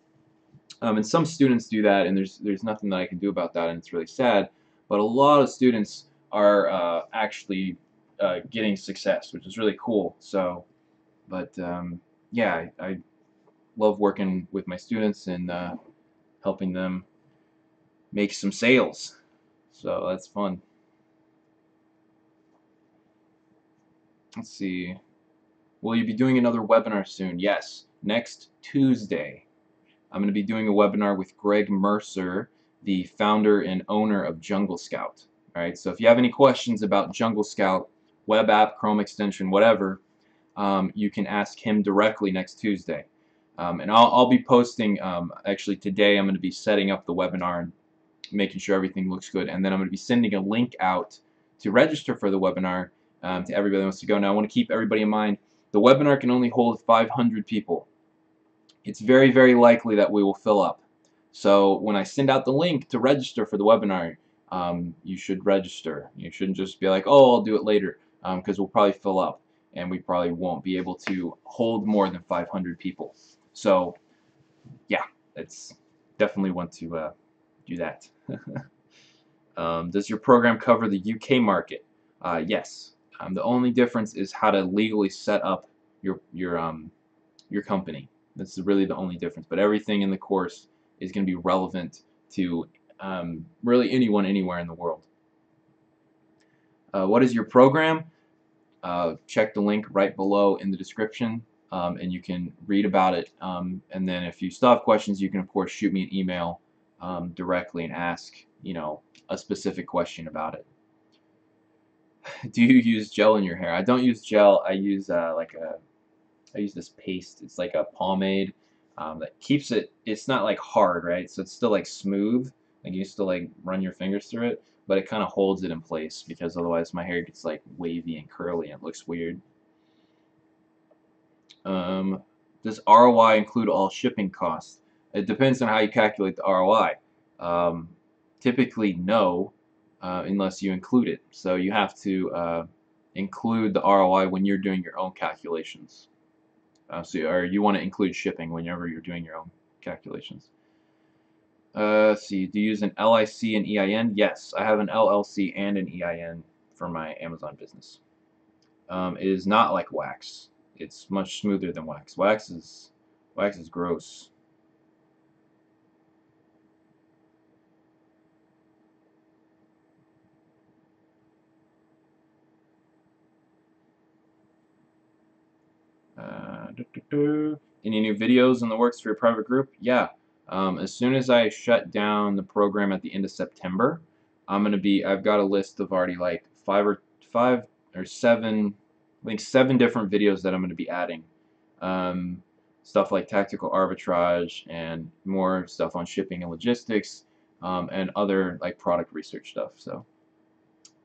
And some students do that, and there's nothing that I can do about that, and it's really sad. But a lot of students are actually getting success, which is really cool. So, but yeah, I love working with my students and helping them make some sales. So that's fun. Let's see. Will you be doing another webinar soon? Yes, next Tuesday. I'm going to be doing a webinar with Greg Mercer, the founder and owner of Jungle Scout. All right, so if you have any questions about Jungle Scout, web app, Chrome extension, whatever, you can ask him directly next Tuesday. And I'll be posting, actually today I'm going to be setting up the webinar and making sure everything looks good. And then I'm going to be sending a link out to register for the webinar to everybody that wants to go. Now I want to keep everybody in mind, the webinar can only hold 500 people. It's very, very likely that we will fill up. So when I send out the link to register for the webinar, you should register. You shouldn't just be like, oh, I'll do it later, because we'll probably fill up, and we probably won't be able to hold more than 500 people. So yeah, it's definitely want to do that. Does your program cover the UK market? Yes. The only difference is how to legally set up your company. That's really the only difference. But everything in the course is going to be relevant to really anyone, anywhere in the world. What is your program? Check the link right below in the description, and you can read about it. And then if you still have questions, you can of course shoot me an email directly and ask, a specific question about it. Do you use gel in your hair? I don't use gel. I use I use this paste. It's like a pomade that keeps it. It's not like hard, right? So it's still like smooth. Like you still like run your fingers through it, but it kind of holds it in place because otherwise my hair gets like wavy and curly and it looks weird. Does ROI include all shipping costs? It depends on how you calculate the ROI. Typically, no, unless you include it. So you have to include the ROI when you're doing your own calculations. Or you want to include shipping whenever you're doing your own calculations. Let's see, do you use an LIC and EIN? Yes, I have an LLC and an EIN for my Amazon business. It is not like wax. It's much smoother than wax. Wax is gross. Any new videos in the works for your private group? Yeah. As soon as I shut down the program at the end of September, I've got a list of already like five or seven, I think 7 different videos that I'm gonna be adding. Stuff like tactical arbitrage and more stuff on shipping and logistics, and other like product research stuff. So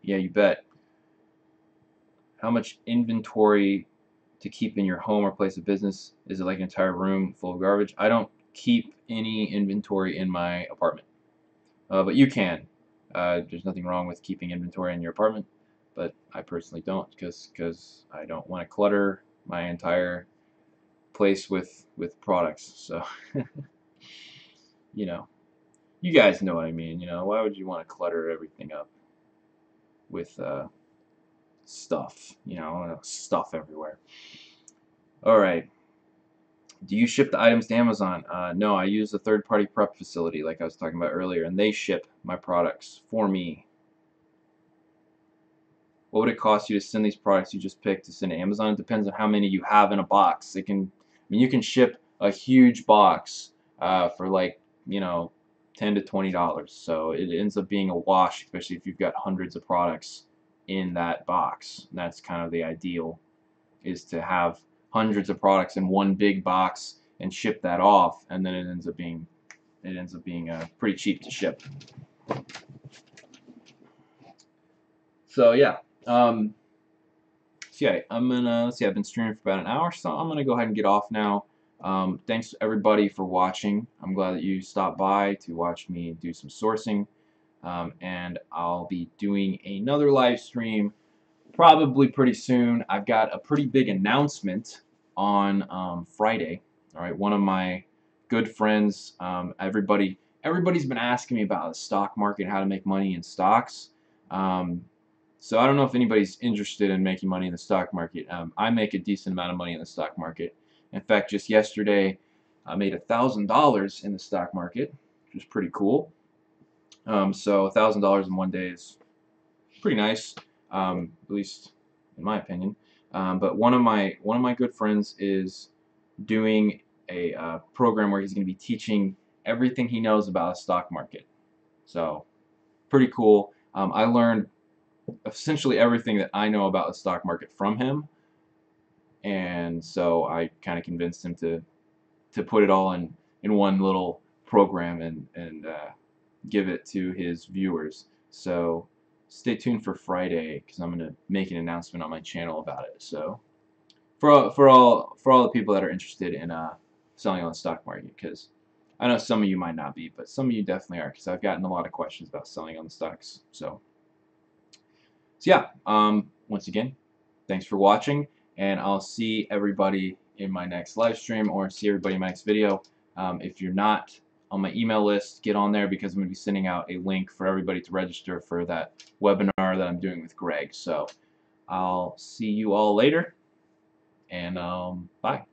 yeah, you bet. How much inventory to keep in your home or place of business? Is it like an entire room full of garbage? I don't keep any inventory in my apartment, but you can. There's nothing wrong with keeping inventory in your apartment, but I personally don't because I don't want to clutter my entire place with products. So you guys know what I mean. Why would you want to clutter everything up with stuff? Stuff everywhere. All right. Do you ship the items to Amazon? No, I use a third-party prep facility like I was talking about earlier, and they ship my products for me. What would it cost you to send these products you just picked to send to Amazon? It depends on how many you have in a box. You can ship a huge box for like, $10 to $20. So it ends up being a wash, especially if you've got hundreds of products in that box. And that's kind of the ideal, is to have hundreds of products in one big box and ship that off, and then it ends up being pretty cheap to ship. So yeah, so yeah, let's see, I've been streaming for about an hour, so I'm gonna go ahead and get off now. Thanks everybody for watching. I'm glad that you stopped by to watch me do some sourcing, and I'll be doing another live stream probably pretty soon. I've got a pretty big announcement on Friday. All right, one of my good friends. Everybody's been asking me about the stock market, how to make money in stocks. So I don't know if anybody's interested in making money in the stock market. I make a decent amount of money in the stock market. In fact, just yesterday, I made $1,000 in the stock market, which is pretty cool. So $1,000 in one day is pretty nice, at least in my opinion. But one of my good friends is doing a program where he's going to be teaching everything he knows about the stock market. So pretty cool. I learned essentially everything that I know about the stock market from him, and so I kind of convinced him to put it all in one little program and give it to his viewers. So stay tuned for Friday because I'm going to make an announcement on my channel about it. So for all the people that are interested in selling on the stock market, because I know some of you might not be, but some of you definitely are, because I've gotten a lot of questions about selling on the stocks. So yeah, once again, thanks for watching, and I'll see everybody in my next live stream or see everybody in my next video. If you're not on my email list, get on there because I'm going to be sending out a link for everybody to register for that webinar that I'm doing with Greg. So I'll see you all later, and bye.